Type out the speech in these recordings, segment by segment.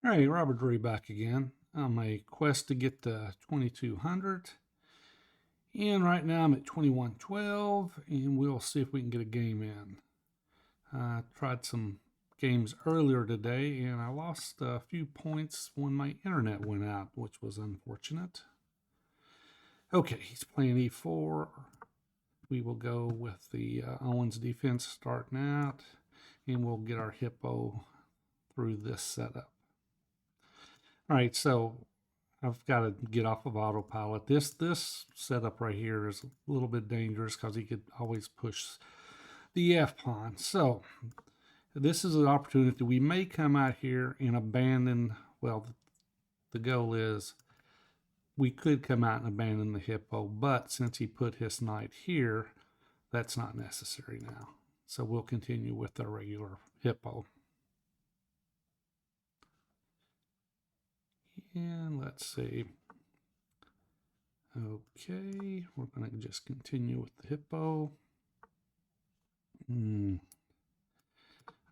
All right, Robert Drury back again on my quest to get to 2200. And right now I'm at 2112, and we'll see if we can get a game in. I tried some games earlier today, and I lost a few points when my internet went out, which was unfortunate. Okay, he's playing e4. We will go with the Owens defense starting out, and we'll get our Hippo through this setup. All right, so I've got to get off of autopilot. This setup right here is a little bit dangerous because he could always push the F pawn. So this is an opportunity. We may come out here and abandon. Well, the goal is we could come out and abandon the Hippo, but since he put his knight here, that's not necessary now. So we'll continue with the regular Hippo. And let's see. Okay, we're going to just continue with the Hippo. All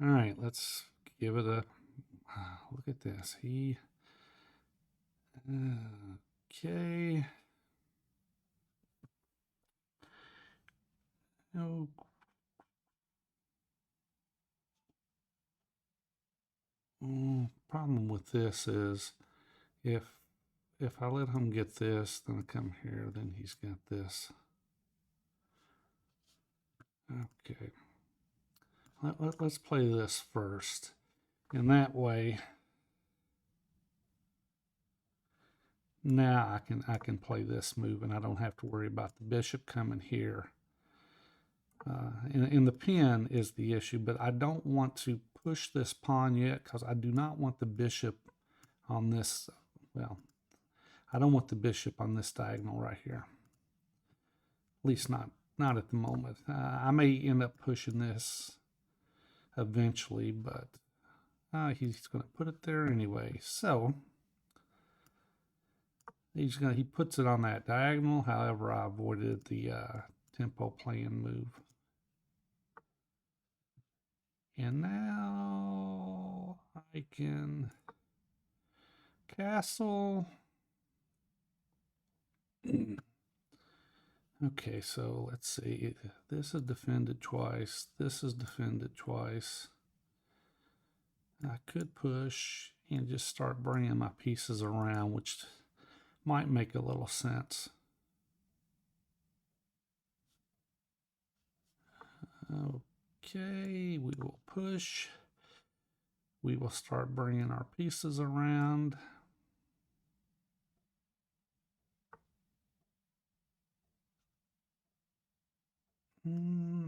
right, let's give it a look at this. Okay. Oh. Problem with this is if I let him get this, then I come here, then he's got this. Okay. Let's play this first. And that way, now I can play this move, and I don't have to worry about the bishop coming here. And the pin is the issue, but I don't want to push this pawn yet because I do not want the bishop on this. Well, I don't want the bishop on this diagonal right here. At least not at the moment. I may end up pushing this eventually, but he's going to put it there anyway. So he puts it on that diagonal. However, I avoided the tempo playing move. And now I can castle. Okay, so let's see. This is defended twice. This is defended twice. I could push and just start bringing my pieces around, which might make a little sense. Okay, we will push. We will start bringing our pieces around.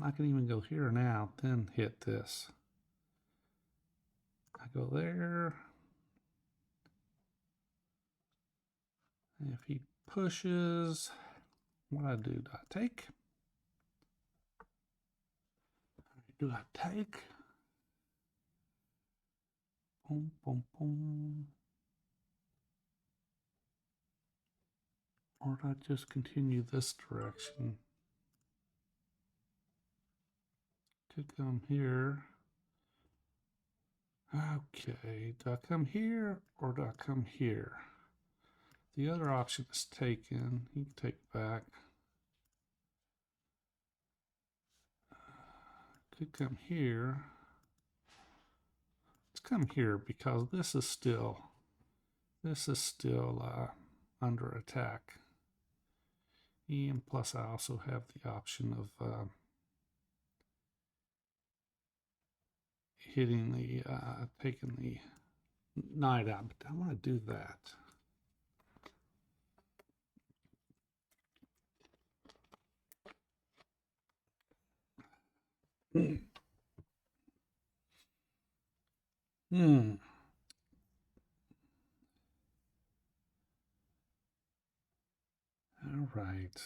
I can even go here now, then hit this. I go there. If he pushes, what do? Do I take? Do I take? Boom, boom, boom. Or do I just continue this direction? Could come here. Okay, do I come here or do I come here? The other option is taken. You can take back. Could come here. Let's come here because this is still under attack. And plus I also have the option of hitting the taking the knight out, but I want to do that. All right.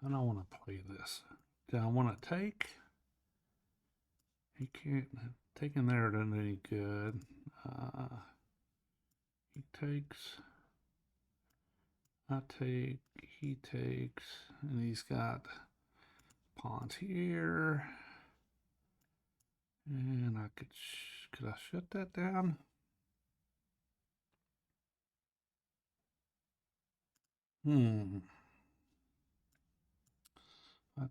I don't want to play this. Do I want to take? He can't. Taking there doesn't any good. He takes. I take. He takes. And he's got pawns here. And I could I shut that down? I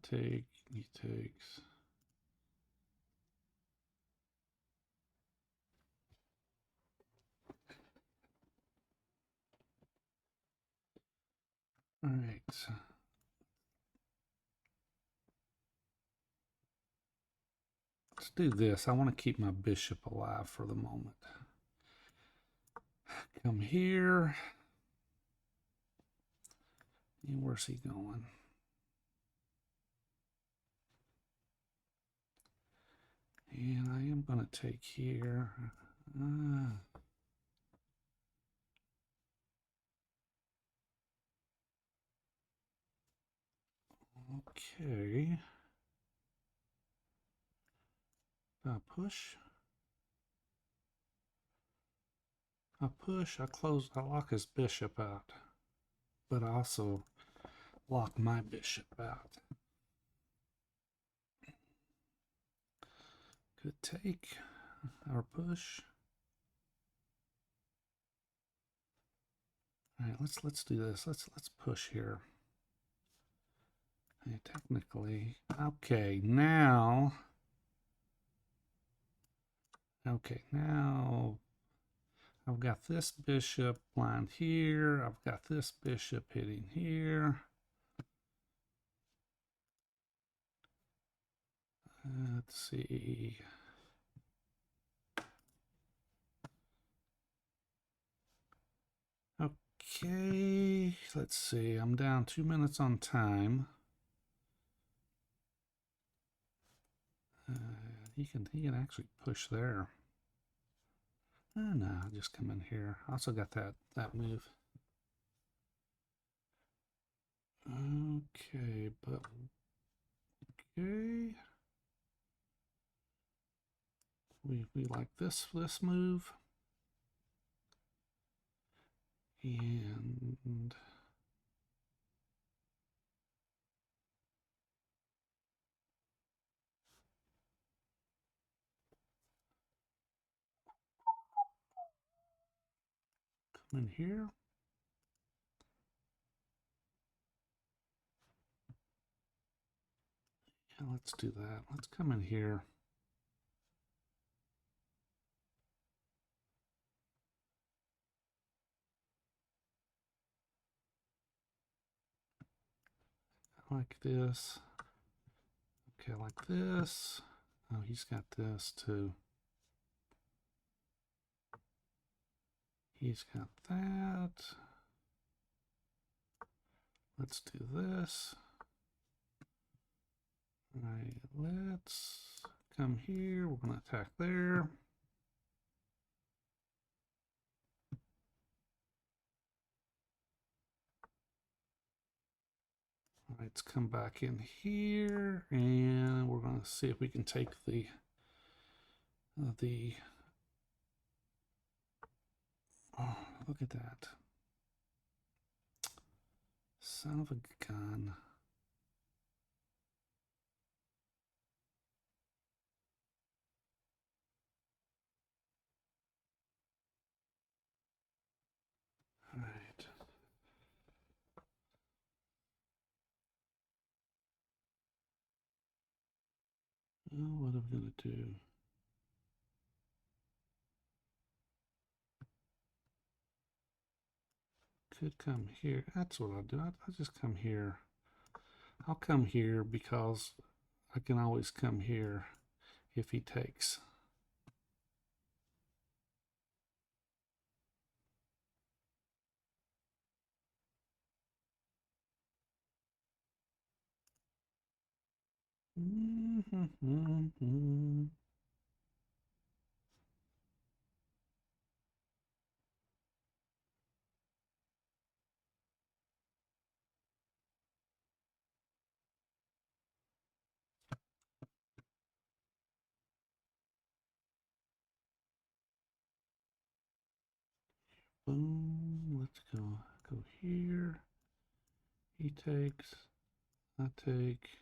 take, he takes. All right. Let's do this. I want to keep my bishop alive for the moment. Come here. And where's he going? And I am going to take here. Okay. I push. I push. I close. I lock his bishop out. But I also lock my bishop out. Good take or push. All right, let's do this. Let's push here. Okay, technically, okay, now I've got this bishop lined here. I've got this bishop hitting here. Let's see. Okay, let's see. I'm down 2 minutes on time. He can actually push there. No, I'll just come in here. I also got that move. Okay, but okay. We like this move. And come in here. Yeah, let's do that. Let's come in here. Like this. Okay, like this. Oh, he's got this too. He's got that. Let's do this. All right, let's come here. We're going to attack there. All right, let's come back in here, and we're going to see if we can take the oh, look at that. Son of a gun. All right. Well, what are we going to do? Could come here. That's what I'll do. I'll just come here. I'll come here because I can always come here if he takes. Boom. Let's go here. He takes. I take.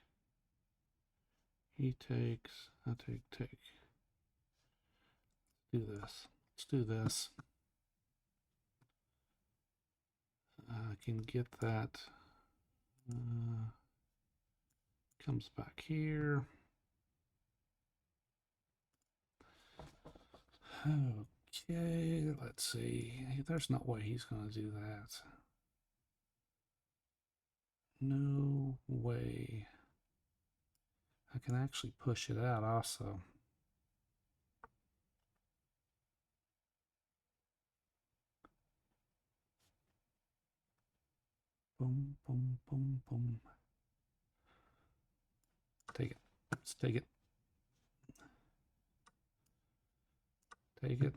He takes. I take. Do this. Let's do this. I can get that. Comes back here. Okay, let's see. There's no way he's going to do that. No way. I can actually push it out also. Boom, boom, boom, boom. Take it. Let's take it. Take it.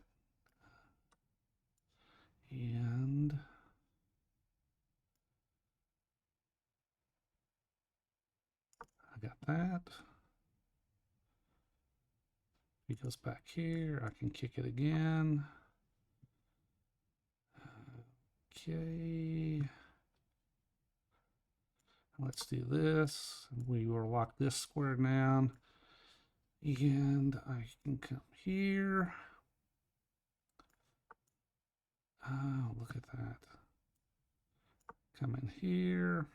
And I got that. He goes back here. I can kick it again. Okay. Let's do this. We will lock this square down. And I can come here. Oh, look at that. Come in here.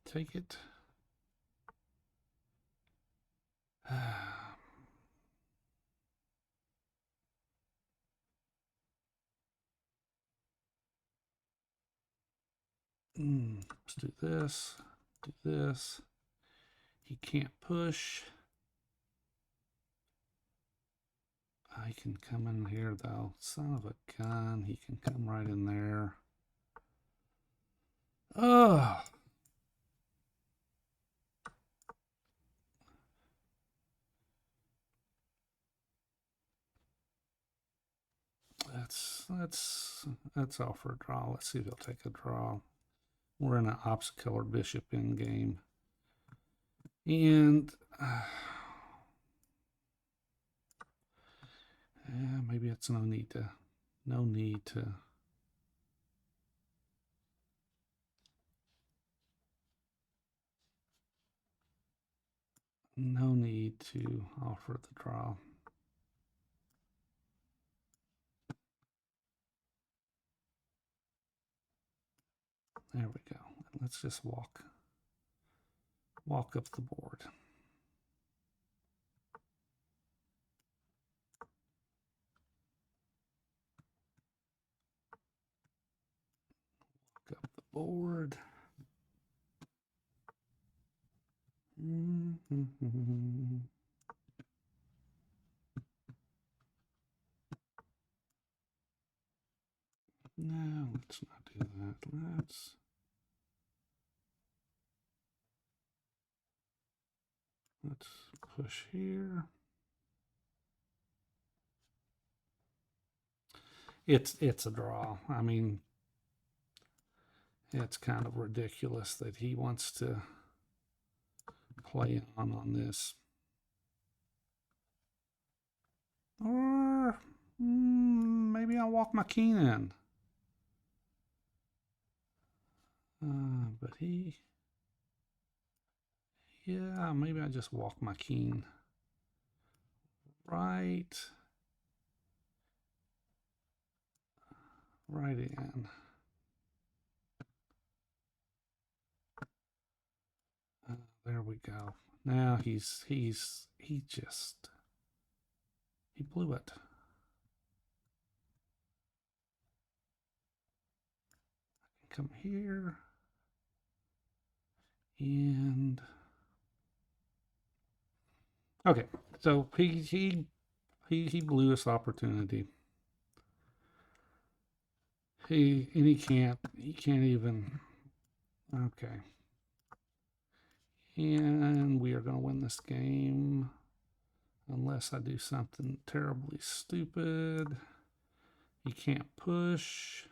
Take it. Let's do this. Do this. He can't push. I can come in here though. Son of a gun. He can come right in there. Oh. That's all for a draw. Let's see if he'll take a draw. We're in an opposite color bishop in game. And yeah, maybe it's no need to no need to offer the draw. There we go. Let's just walk up the board. Walk up the board. No, let's not do that. Let's push here. It's a draw. I mean, it's kind of ridiculous that he wants to play on this. Or maybe I'll walk my king in. But yeah, maybe I just walk my king right in. There we go. Now he blew it. I can come here and okay. So he blew this opportunity. He can't even. Okay. And we are going to win this game unless I do something terribly stupid. He can't push.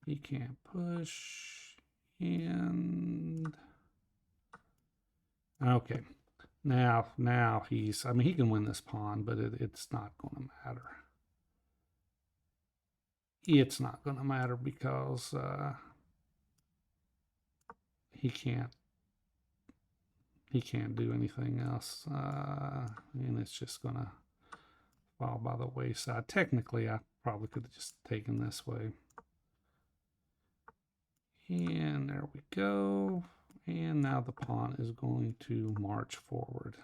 He can't push. And okay. Now he's, I mean, he can win this pawn, but it's not going to matter. It's not going to matter because he can't do anything else, and it's just going to fall by the wayside. Technically, I probably could have just taken this way. And there we go. And now the pawn is going to march forward.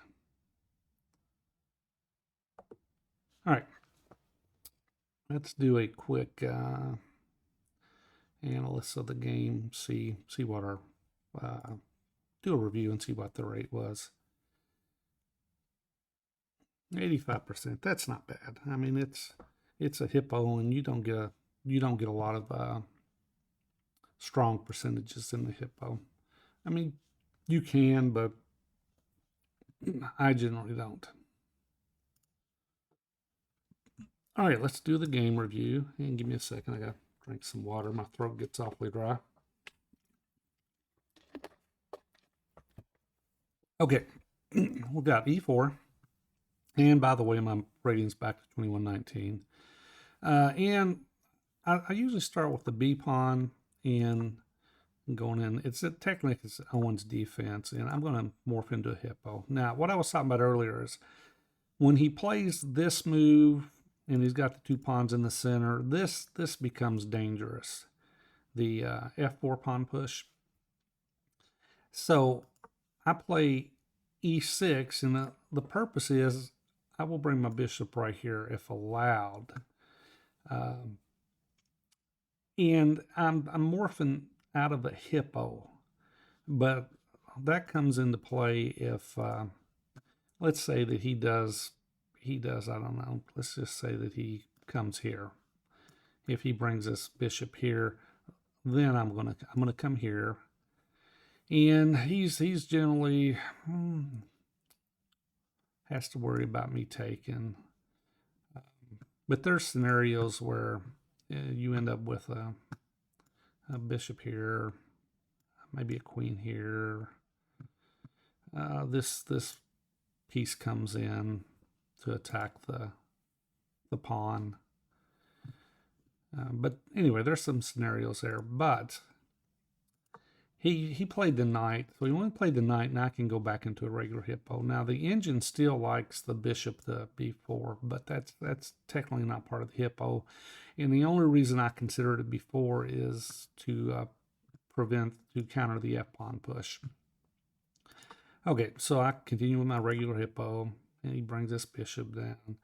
All right. Let's do a quick analysis of the game. See what our do a review and see what the rate was. 85%. That's not bad. I mean, it's a hippo, and you don't get a lot of strong percentages in the hippo. I mean, you can, but I generally don't. All right, let's do the game review. And give me a second. I got to drink some water. My throat gets awfully dry. Okay, we got e4. And by the way, my rating's back to 2119. And I usually start with the B pawn and going in. Technically it's Owen's defense, and I'm going to morph into a hippo. Now, what I was talking about earlier is when he plays this move and he's got the two pawns in the center, this becomes dangerous. The F4 pawn push. So I play E6, and the purpose is I will bring my bishop right here if allowed. And I'm morphing out of a hippo, but that comes into play if, let's say that he does, I don't know, let's just say that he comes here. If he brings this bishop here, then I'm gonna come here, and he's generally has to worry about me taking. But there's scenarios where you end up with a bishop here, maybe a queen here. This piece comes in to attack the pawn. But anyway, there's some scenarios there. But he played the knight, so he only played the knight, and I can go back into a regular hippo. Now the engine still likes the bishop to b4, but that's technically not part of the hippo, and the only reason I consider it a b4 is to counter the f pawn push. Okay, so I continue with my regular hippo, and he brings this bishop down,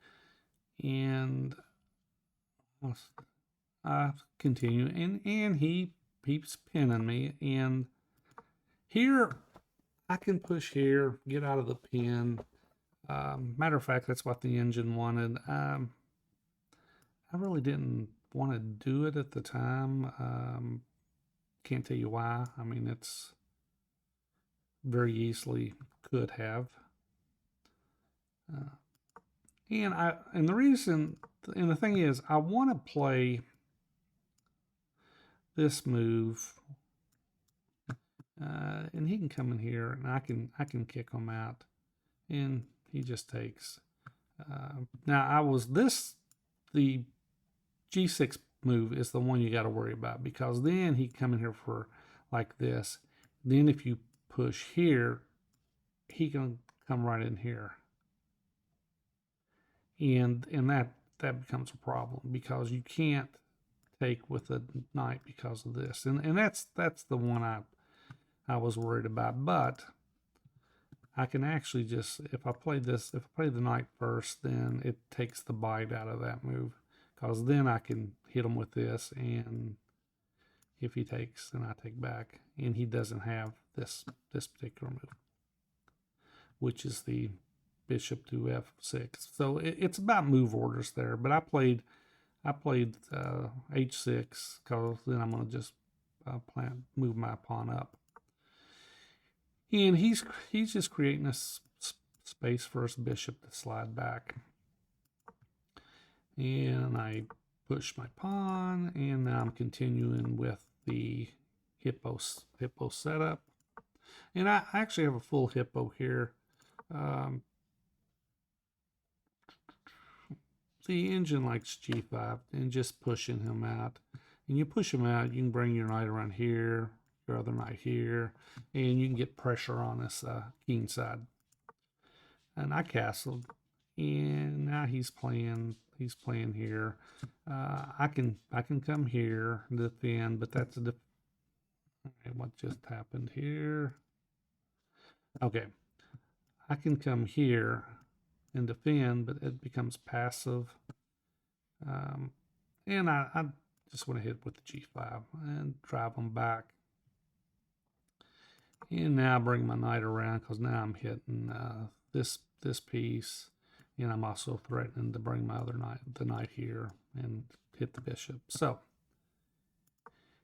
and I continue, and he keeps pinning me, and here I can push here, get out of the pin. Matter of fact, that's what the engine wanted. I really didn't want to do it at the time. Can't tell you why. I mean, it's very easily could have. And the reason, and the thing is, I want to play this move, and he can come in here, and I can kick him out, and he just takes. Now the G6 move is the one you got to worry about, because then he come in here for like this. Then if you push here, he can come right in here, and that becomes a problem, because you can't take with a knight because of this, and that's the one I was worried about. But I can actually just, if I play the knight first, then it takes the bite out of that move, because then I can hit him with this, and if he takes, then I take back, and he doesn't have this particular move, which is the bishop to f6. So it's about move orders there. But I played h6, because then I'm going to just move my pawn up, and he's just creating a space for his bishop to slide back. And I push my pawn, and now I'm continuing with the hippo setup. And I actually have a full hippo here. The engine likes g5 and just pushing him out. And you push him out, you can bring your knight around here, your other knight here, and you can get pressure on this king side. And I castled, and now he's playing here. I can come here and defend, but that's okay, what just happened here? Okay, I can come here and defend, but it becomes passive. And I just want to hit with the G5 and drive them back. And now bring my knight around, because now I'm hitting this piece, and I'm also threatening to bring my other knight, the knight here, and hit the bishop. So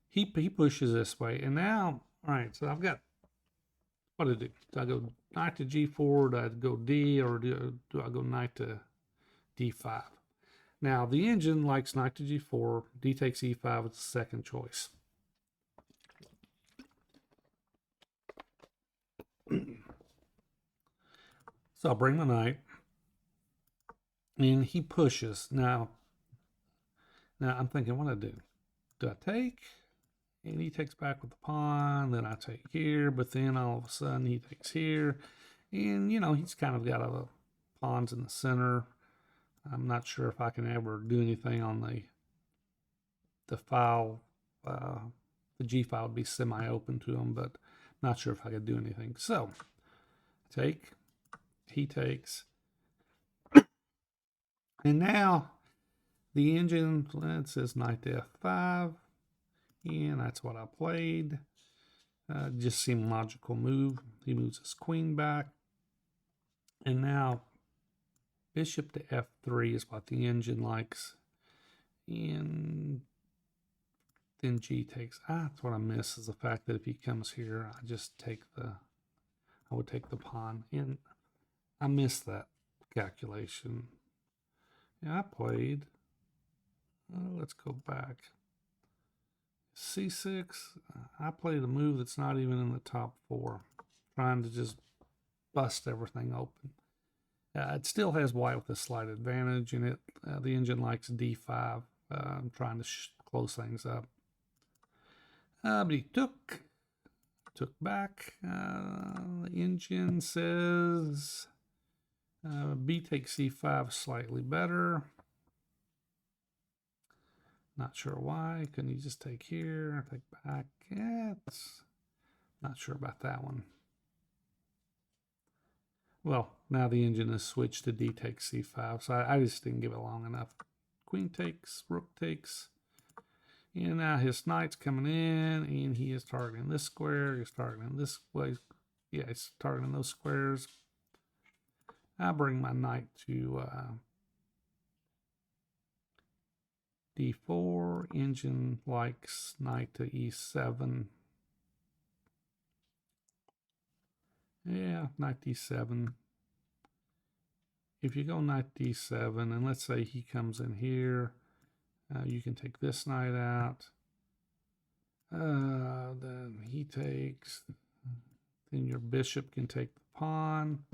he pushes this way, and now, all right, so I've got what to do. Do I go knight to G4? Do I go D, or do I go knight to D5? Now the engine likes knight to G4. D takes E5 is the second choice. So I'll bring my knight, and he pushes. Now I'm thinking, what do I do? Do I take? And he takes back with the pawn. Then I take here, but then all of a sudden he takes here, and he's kind of got a pawns in the center. I'm not sure if I can ever do anything on the file. The G file would be semi-open to him, but not sure if I could do anything. So take. He takes, and now the engine, it says knight to F5, and that's what I played. Just seemed logical move. He moves his queen back, and now bishop to F3 is what the engine likes, and then G takes. That's what I miss, is the fact that if he comes here, I just take I would take the pawn, and I missed that calculation. Yeah, I played. Let's go back. C6. I played a move that's not even in the top 4, trying to just bust everything open. It still has white with a slight advantage, and the engine likes D5. I'm trying to close things up. But he took back. The engine says B takes C5 slightly better. Not sure why. Couldn't he just take here, take back? Yeah, not sure about that one. Well, now the engine has switched to D takes C5, so I just didn't give it long enough. Queen takes, rook takes, and now his knight's coming in, and he is targeting this square. He's targeting this way. Yeah, he's targeting those squares. I bring my knight to D4. Engine likes knight to E7. Yeah, knight D7. If you go knight D7, and let's say he comes in here, you can take this knight out. Then he takes. Then your bishop can take the pawn.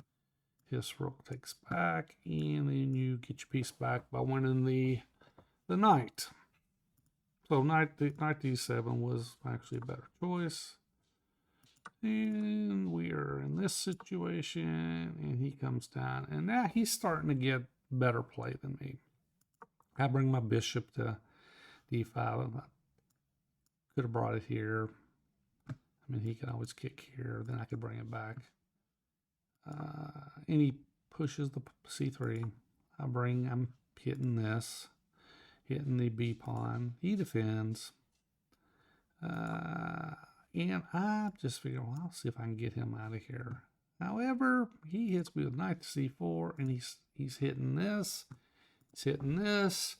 His rook takes back, and then you get your piece back by winning the knight. So knight D7 was actually a better choice. And we are in this situation, and he comes down, and now he's starting to get better play than me. I bring my bishop to D5. I could have brought it here. I mean, he can always kick here. Then I could bring it back. And he pushes the C3. I'm hitting this, hitting the B pawn. He defends. And I just figure, well, I'll see if I can get him out of here. However, he hits me with knight to C4, and he's hitting this. He's hitting this.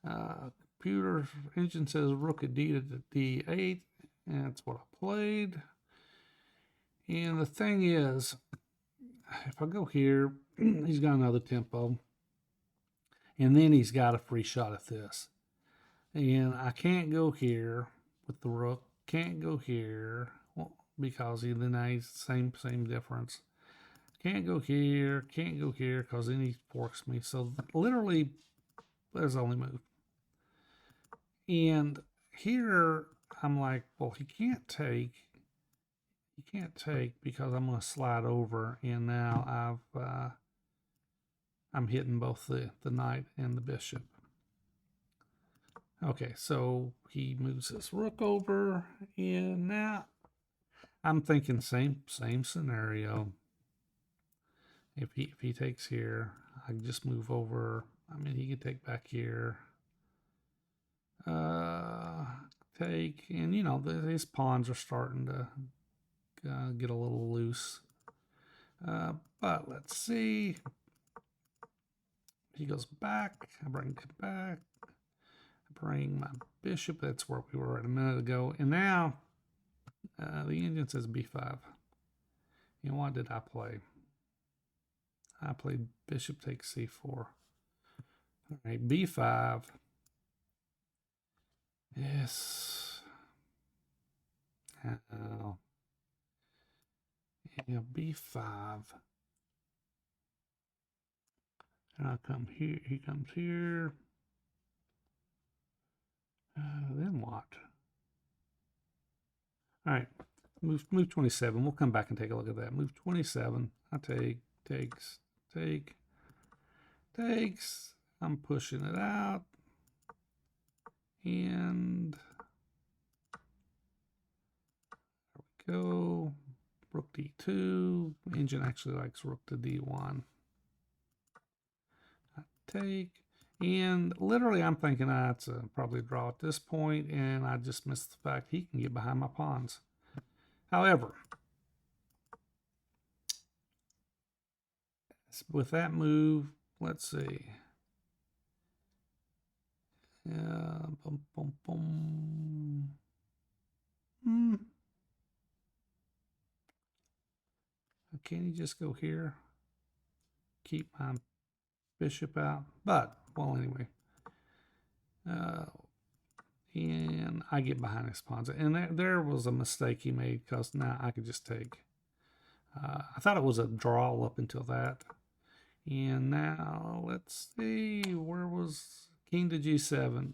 Computer engine says rook at D to D8, and that's what I played. And the thing is, if I go here, he's got another tempo, and then he's got a free shot at this. And I can't go here with the rook. Can't go here, well, because then he's same difference. Can't go here because then he forks me. So literally, there's the only move. And here I'm like, well, he can't take. He can't take because I'm going to slide over, and now I'm hitting both the knight and the bishop. Okay, so he moves his rook over, and now I'm thinking same scenario. If he takes here, I can just move over. I mean, he can take back here. Take, and you know, these pawns are starting to get a little loose. But let's see. He goes back. I bring it back. I bring my bishop. That's where we were a minute ago. And now the engine says b5. And what did I play? I played bishop takes c4. All right, b5. Yes. Yeah, b5. And I come here. He comes here. Then what? All right, move 27. We'll come back and take a look at that. Move 27. I takes. I'm pushing it out. And there we go. Rook d2. Engine actually likes rook to d1. I take. And literally I'm thinking that's probably a draw at this point, and I just missed the fact he can get behind my pawns. However, with that move, let's see. Boom, boom, boom. Can he just go here? Keep my bishop out. But, well, anyway. And I get behind his pawns. And there was a mistake he made, because now I could just take. I thought it was a draw up until that. And now, let's see, where was king to g7?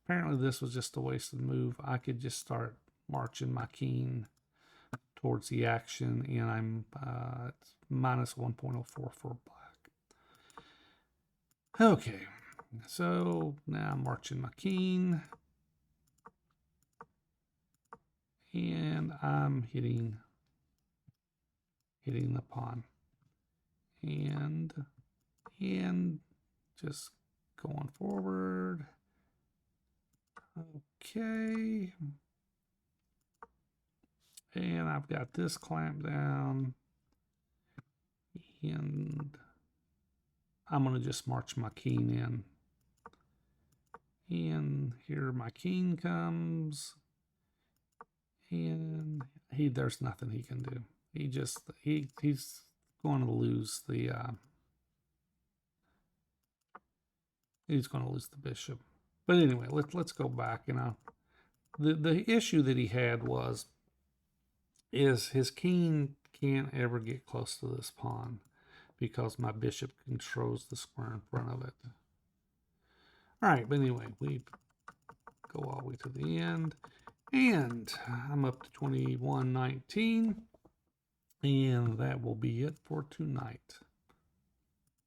Apparently this was just a wasted move. I could just start marching my king towards the action, and I'm it's minus 1.04 for black. Okay, so now I'm marching my king, and I'm hitting the pawn, and just going forward. Okay. And I've got this clamp down, and I'm going to just march my king in. And here my king comes, and there's nothing he can do. He's going to lose the he's going to lose the bishop. But anyway, let's go back. You know, the issue that he had is his king can't ever get close to this pawn because my bishop controls the square in front of it. All right, but anyway, we go all the way to the end, and I'm up to 21-19, and that will be it for tonight.